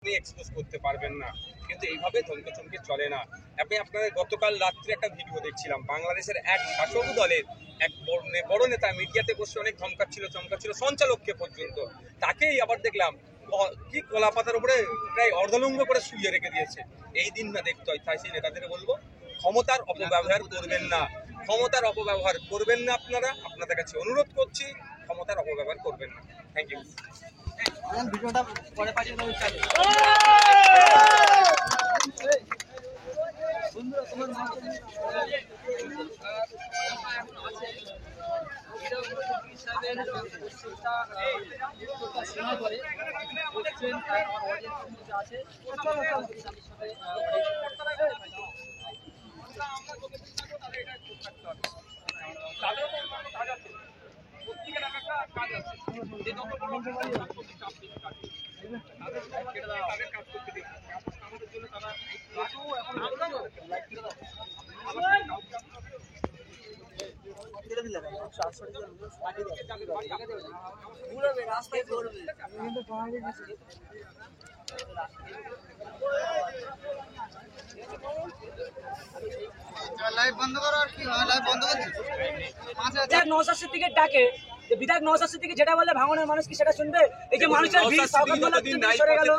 আপনি এক্সপোজ করতে পারবেন না, কিন্তু এইভাবে ধমকে চমকে চলে না। আমি আপনাদের গতকাল রাত্রে একটা ভিডিও দেখছিলাম, বাংলাদেশের এক শাসক দলের এক বড় নেতা মিডিয়াতে বসে অনেক ধমকাচ্ছিল চমকাচ্ছিল, সঞ্চালককে পর্যন্ত। তাকেই আবার দেখলাম কি কলা পাতার উপরে প্রায় অর্ধলঙ্গ করে শুয়ে রেখে দিয়েছে। এই দিন না দেখতে হয়, তাই সেই নেতাদের বলবো ক্ষমতার অপব্যবহার করবেন না, ক্ষমতার অপব্যবহার করবেন না। আপনাদের কাছে অনুরোধ করছি, ক্ষমতার অপব্যবহার করবেন না। Thank you. ভিডিওটা পরে পাঠিয়ে দেবো। লাইভ বন্ধ করো, আর কি লাইভ বন্ধ করছি। বিধায়ক নওশাদ সিদ্দিকীর ডাকে বিধায়ক নওশাদ সিদ্দিকী যেটা বলে ভাঙনের মানুষ কি সেটা শুনবে? এই যে মানুষের ভিড়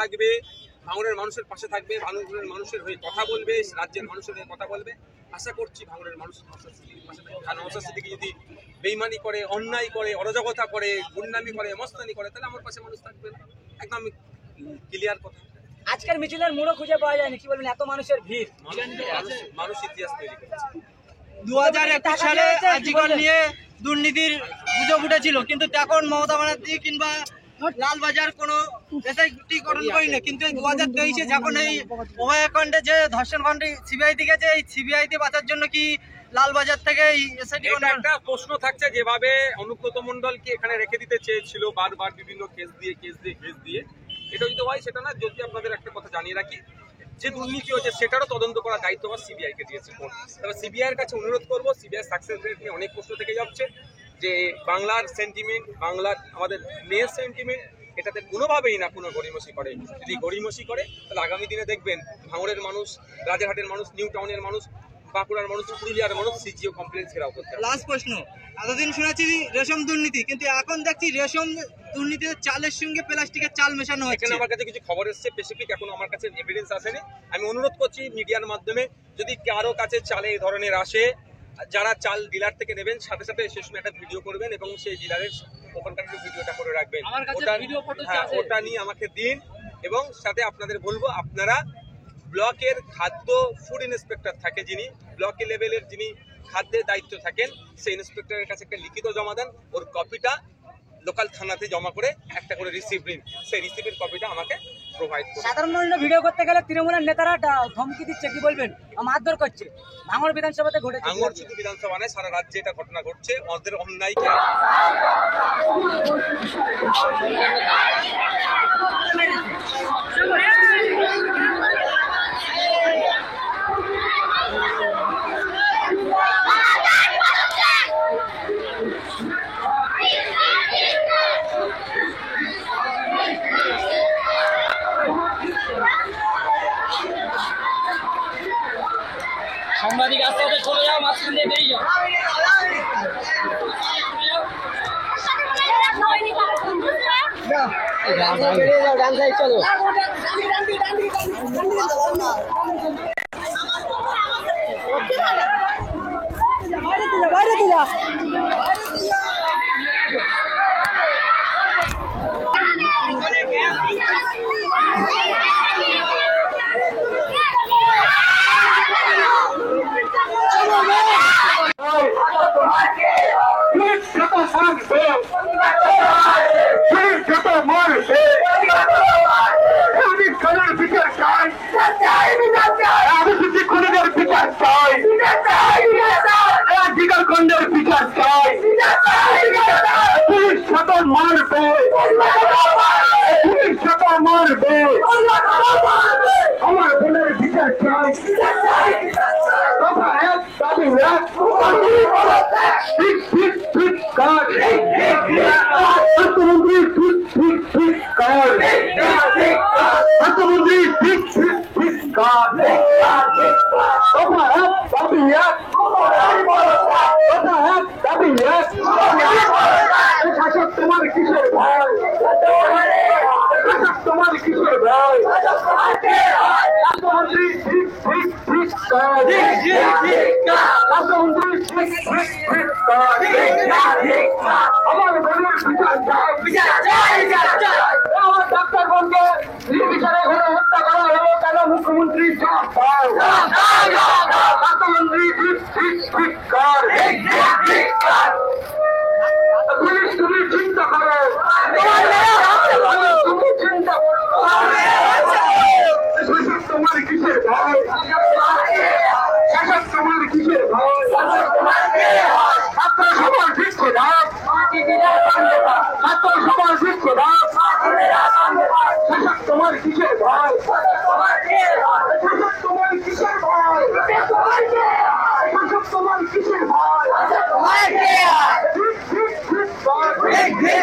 থাকবে, ভাঙনের মানুষের পাশে থাকবে, ভাঙনের মানুষের হয়ে কথা বলবে, রাজ্যের মানুষের হয়ে কথা বলবে। আশা করছি ভাঙনের মানুষ নওশাদ সিদ্দিকীর পাশে থাকবে। আর নওশাদ সিদ্দিকী যদি বেইমানি করে, অন্যায় করে, অরাজকতা করে, গুন্ডামি করে, মস্তানি করে, তাহলে আমার পাশে মানুষ থাকবে না। একদম ক্লিয়ার কথা। আজকের মিছিলের মোড়ও খুঁজে পাওয়া যায়নি, কি বলবেন? এত মানুষের ভিড়। মানুষ ইতিহাস তৈরি করেছে। 2021 সালে আজিকাল নিয়ে দুর্নীতির গুজব উঠেছিল, কিন্তু তখন মমতা ব্যানার্জি কিংবা লালবাজার কোনো এসআইটি-করণ করিনি। কিন্তু 2023-এ যখন এই অভয়াকাণ্ডে যে ধর্ষণ কাণ্ডে সিবিআই দিকেছে, এই সিবিআইতে বাঁচার জন্য কি লালবাজার থেকে একটা প্রশ্ন থাকছে, যেভাবে অনুব্রত মণ্ডলকে এখানে রেখে দিতে চেয়েছিল বারবার বিভিন্ন কেস দিয়ে, এটা যদি হয় সেটা না। যদি আপনাদের একটা কথা জানিয়ে রাখি, যে দুর্নীতি হয়েছে সেটারও তদন্ত করার দায়িত্ব সিবিআই কে দিয়েছে কোর্ট। তবে সিবিআই এর কাছে অনুরোধ করবো, সিবিআই সাকসেস রেট নিয়ে অনেক প্রশ্ন থেকে যাচ্ছে, যে বাংলার সেন্টিমেন্ট, বাংলার আমাদের মেয়ের সেন্টিমেন্ট, এটাতে কোনোভাবেই না কোনো গড়িমসি করে। যদি গড়িমসি করে তাহলে আগামী দিনে দেখবেন ভাঙড়ের মানুষ, রাজারহাটের মানুষ, নিউ টাউনের মানুষ, বাঁকুড়ার মানুষ, পুরুলিয়ার মানুষ সিজিও কমপ্লেন ঘেরাও করতে হবে। লাস্ট প্রশ্ন, এতদিন শুনেছি রেশম দুর্নীতি, কিন্তু এখন দেখছি রেশম দুর্নীতির চালের সঙ্গে প্লাস্টিকের চাল মেশানো হচ্ছে। এখানে আমার কাছে কিছু খবর এসেছে, স্পেসিফিক এখনো আমার কাছে এভিডেন্স আসেনি। আমি অনুরোধ করছি মিডিয়ার মাধ্যমে, যদি কারো কাছে চালে এই ধরনের আসে, যারা চাল ডিলার থেকে নেবেন সাথে সাথে সে সময় একটা ভিডিও করবেন এবং সেই ডিলারের ওখানকার ভিডিওটা করে রাখবেন। ওটা নিয়ে আমাকে দিন, এবং সাথে আপনাদের বলবো, আপনারা ব্লকের খাদ্য ফুড ইন্সপেক্টর থাকে, যিনি ব্লকে লেভেলের যিনি খাদ্যের দায়িত্ব থাকেন, সেই ইন্সপেক্টরের কাছে একটা লিখিত জমা দেন, ওর কপিটা লোকাল থানাতে জমা করে একটা করে রিসিপ্ট নিন, সেই রিসিপ্টের কপিটা আমাকে প্রোভাইড করুন। সাধারণ মানুষ ভিডিও করতে গেলে তৃণমূলের নেতারা ধমকি দিচ্ছে, কি বলবেন? মারধর করছে। ভাঙড় বিধানসভাতে ঘটেছে। ভাঙড় শুধু বিধানসভা নয়, সারা রাজ্যে এটা ঘটনা ঘটছে। ওদের অন্যায় সাংবাদিক আস্তে আস্তে চলে যাও, মাঝখান দিয়ে বেরিয়ে যাও। চলো বাইরে দিলা আমার বোনের বিচার চাই। অর্থমন্ত্রী কিসের ভয় রাষ্ট্রমন্ত্রী ঠিক ঠিক ঠিক রাষ্ট্রমন্ত্রী ঠিক ঠিক ঠিক আমার বোনের বিচার চাই আমার ডাক্তার বোনকে নির্বিচারে ঘরে হত্যা করা হলো কেন মুখ্যমন্ত্রী জবাব দাও রাষ্ট্রমন্ত্রী ঠিক ঠিক ঠিক পুলিশ তুমি চিন্তা করো তুমি চিন্তা করো শাসক তোমার কিসের ভয় শাসক তোমার কিসের ভয় ছাত্র সমাজ দিচ্ছে না ছাত্র সমাজ দিচ্ছে না শাসক তোমার কিসের ভয় শাসক তোমার কিসের ভয় শাসক তোমার কিসের ভয় ঠিক ঠিক ঠিক ঠিক